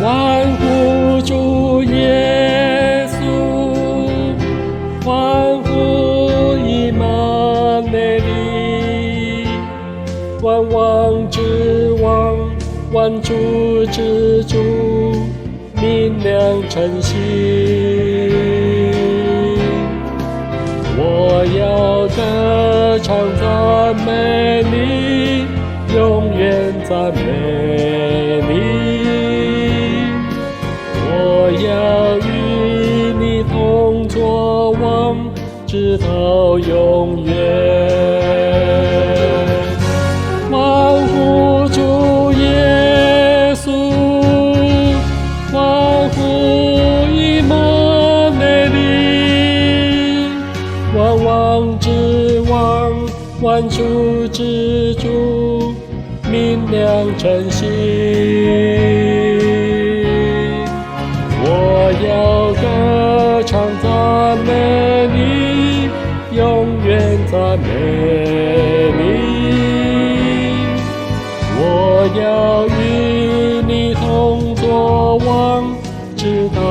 欢呼主耶稣，欢呼以马内利，万王之王，万主之主，明亮晨曦。我要歌唱赞美你，永远赞美你。我要与你同作王，直到永远。欢呼主耶稣，欢呼以马内利，万王之王，万主之主，明亮晨曦。我要歌唱赞美你，永远赞美你。我要与你同作王，直到